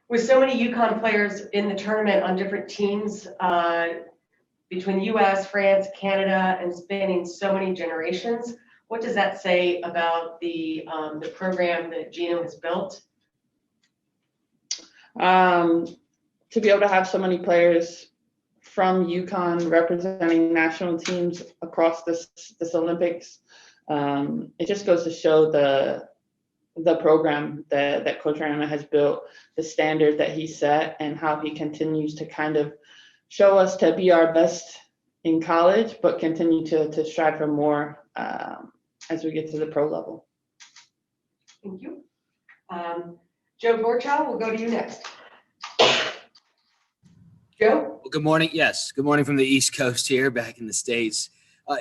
With so many UConn players in the tournament on different teams, between US, France, Canada, and spanning so many generations, what does that say about the program that Gino has built? To be able to have so many players from UConn representing national teams across this Olympics, it just goes to show the program that Coach Breanna has built, the standard that he set, and how he continues to kind of show us to be our best in college, but continue to strive for more as we get to the pro level. Thank you. Joe Gorchow, we'll go to you next. Joe? Well, good morning. Yes, good morning from the East Coast here, back in the States.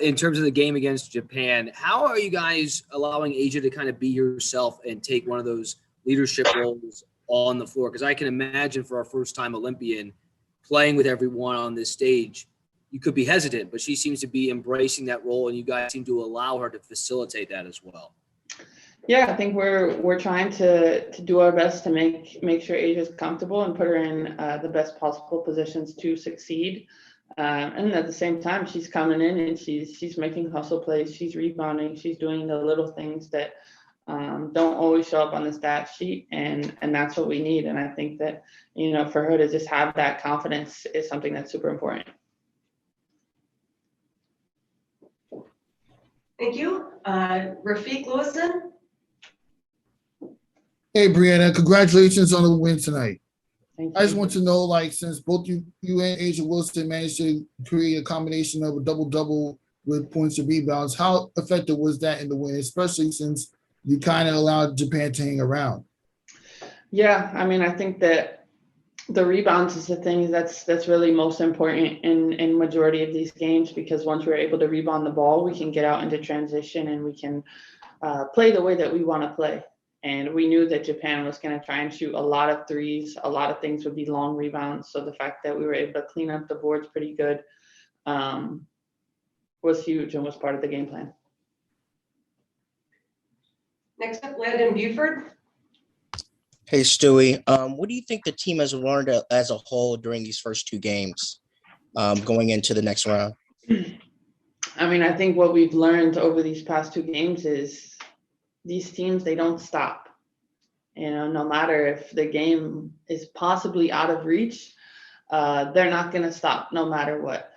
In terms of the game against Japan, how are you guys allowing Asia to kind of be yourself and take one of those leadership roles on the floor? Because I can imagine for our first-time Olympian playing with everyone on this stage, you could be hesitant, but she seems to be embracing that role, and you guys seem to allow her to facilitate that as well. Yeah, I think we're trying to do our best to make sure Asia's comfortable and put her in the best possible positions to succeed. And at the same time, she's coming in and she's making hustle plays. She's rebounding. She's doing the little things that don't always show up on the stat sheet, and that's what we need. And I think that, for her to just have that confidence is something that's super important. Thank you. Rafiq Lewison. Hey, Breanna, congratulations on the win tonight. Thank you. I just want to know, since both you and Asia Wilson managed to create a combination of a double-double with points and rebounds, how effective was that in the win, especially since you kind of allowed Japan to hang around? Yeah, I think that the rebounds is the thing that's really most important in majority of these games, because once we're able to rebound the ball, we can get out into transition and we can play the way that we want to play. And we knew that Japan was going to try and shoot a lot of threes. A lot of things would be long rebounds. So the fact that we were able to clean up the boards pretty good was huge and was part of the game plan. Next up, Landon Buford. Hey, Stewie. What do you think the team has learned as a whole during these first two games going into the next round? I think what we've learned over these past two games is these teams, they don't stop. No matter if the game is possibly out of reach, they're not going to stop no matter what.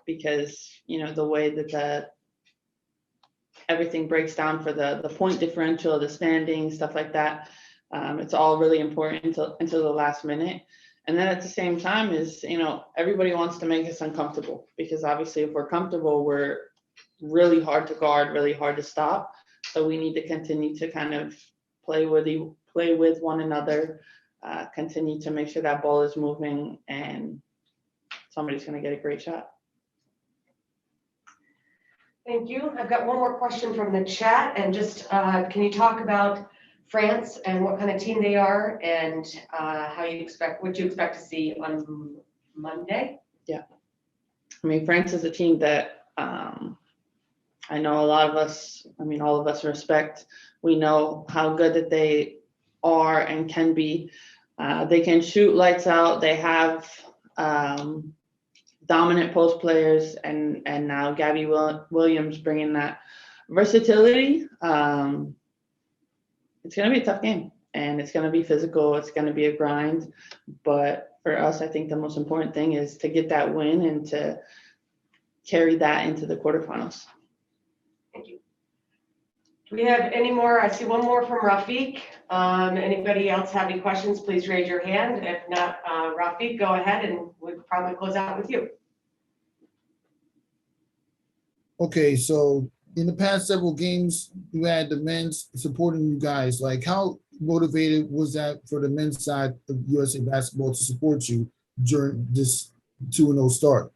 Because, the way that everything breaks down for the point differential, the standings, stuff like that, it's all really important until the last minute. And then at the same time is, everybody wants to make us uncomfortable, because obviously if we're comfortable, we're really hard to guard, really hard to stop. So we need to continue to kind of play with one another, continue to make sure that ball is moving, and somebody's going to get a great shot. Thank you. I've got one more question from the chat, and just can you talk about France and what kind of team they are, and what you expect to see on Monday? Yeah, France is a team that I know a lot of us, all of us respect. We know how good that they are and can be. They can shoot lights out. They have dominant post players, and now Gabby Williams bringing that versatility. It's going to be a tough game, and it's going to be physical. It's going to be a grind. But for us, I think the most important thing is to get that win and to carry that into the quarterfinals. Thank you. Do we have any more? I see one more from Rafiq. Anybody else have any questions, please raise your hand. If not, Rafiq, go ahead, and we'll probably close out with you. Okay, so in the past several games, you had the men's supporting you guys. How motivated was that for the men's side of USA Basketball to support you during this 2-0 start?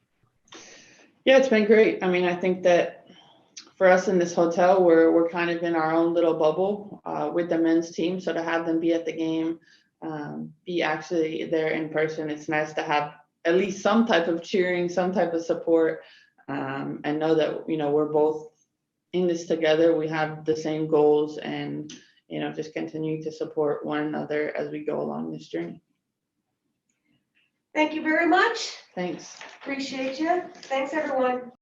Yeah, it's been great. I think that for us in this hotel, we're kind of in our own little bubble with the men's team. So to have them be at the game, be actually there in person, it's nice to have at least some type of cheering, some type of support, and know that, we're both in this together. We have the same goals, and, just continue to support one another as we go along this journey. Thank you very much. Thanks. Appreciate you. Thanks, everyone.